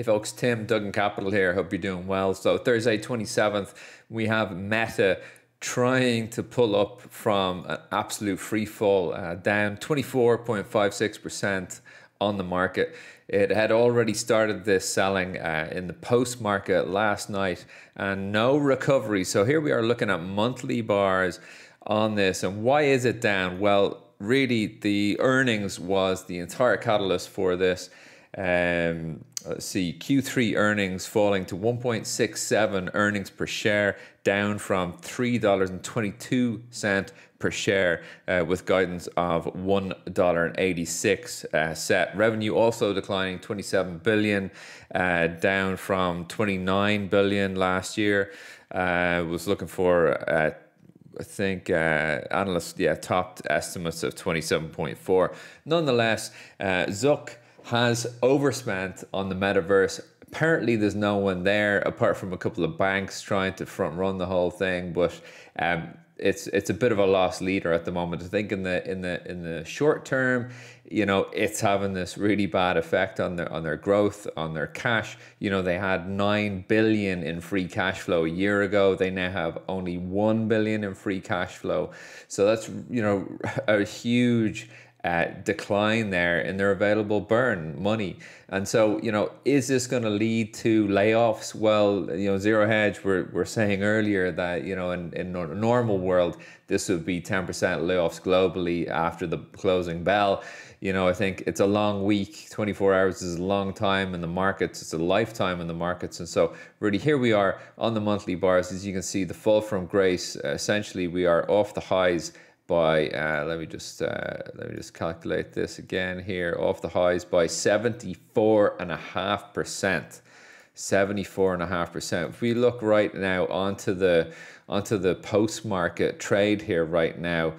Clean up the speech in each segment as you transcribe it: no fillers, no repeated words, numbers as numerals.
Hey folks, Tim, Duggan Capital here. Hope you're doing well. So Thursday 27th, we have Meta trying to pull up from an absolute free fall, down 24.56% on the market. It had already started this selling in the post market last night and no recovery. So here we are looking at monthly bars on this. And why is it down? Well, really the earnings was the entire catalyst for this. Let's see, Q3 earnings falling to 1.67 earnings per share, down from $3.22 per share, with guidance of $1.86 set. Revenue also declining 27 billion, down from 29 billion last year. Was looking for I think analysts, topped estimates of 27.4. Nonetheless, Zuck has overspent on the metaverse. Apparently there's no one there apart from a couple of banks trying to front run the whole thing, but it's a bit of a lost leader at the moment. I think in the short term, it's having this really bad effect on their growth, on their cash. They had 9 billion in free cash flow a year ago. They now have only 1 billion in free cash flow. So that's a huge decline there in their available burn money. And so, is this going to lead to layoffs? Well, Zero Hedge, we're saying earlier that, in a normal world, this would be 10% layoffs globally after the closing bell. I think it's a long week. 24 hours is a long time in the markets. It's a lifetime in the markets. And so really here we are on the monthly bars. As you can see, the fall from grace, essentially we are off the highs by let me just calculate this again here, off the highs by 74.5%. 74.5%. If we look right now onto the post market trade here right now,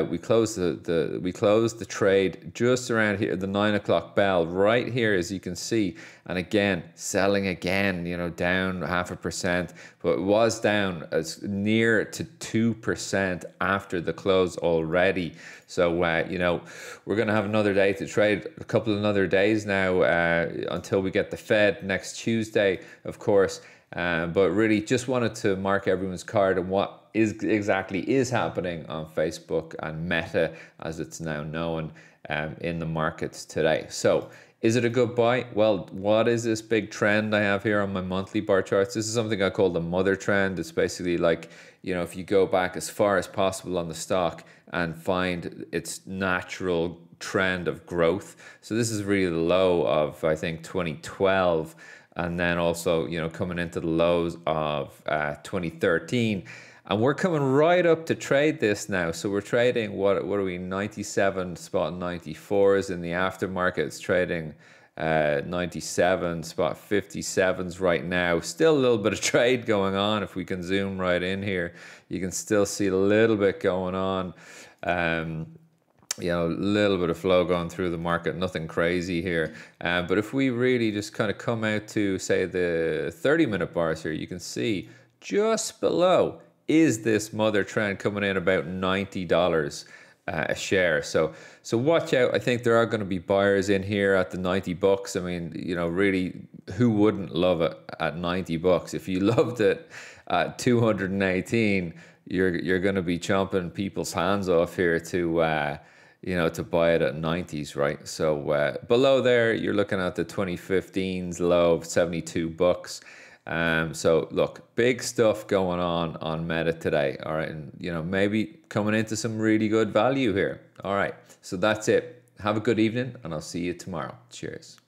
we closed the trade just around here, the 9 o'clock bell right here, as you can see. And again, selling again, down 0.5%, but it was down as near to 2% after the close already. So, we're going to have another day to trade, a couple of other days now, until we get the Fed next Tuesday, of course. But really just wanted to mark everyone's card on what exactly is happening on Facebook and Meta, as it's now known, in the markets today. So is it a good buy? Well, what is this big trend I have here on my monthly bar charts? This is something I call the mother trend. It's basically like, if you go back as far as possible on the stock and find its natural trend of growth. So this is really the low of, I think, 2012. And then also, coming into the lows of 2013. And we're coming right up to trade this now. So we're trading, what are we, 97.94s in the aftermarket. It's trading 97.57s right now. Still a little bit of trade going on. If we can zoom right in here, you can still see a little bit going on. A little bit of flow going through the market, nothing crazy here. But if we really just kind of come out to, say, the 30-minute bars here, you can see just below is this mother trend coming in about $90 a share. So watch out. I think there are going to be buyers in here at the 90 bucks. I mean, really, who wouldn't love it at 90 bucks? If you loved it at 218, you're going to be chomping people's hands off here to buy it at 90s, right? So below there, you're looking at the 2015's low of 72 bucks. So look, big stuff going on Meta today. All right. And, maybe coming into some really good value here. All right. So that's it. Have a good evening and I'll see you tomorrow. Cheers.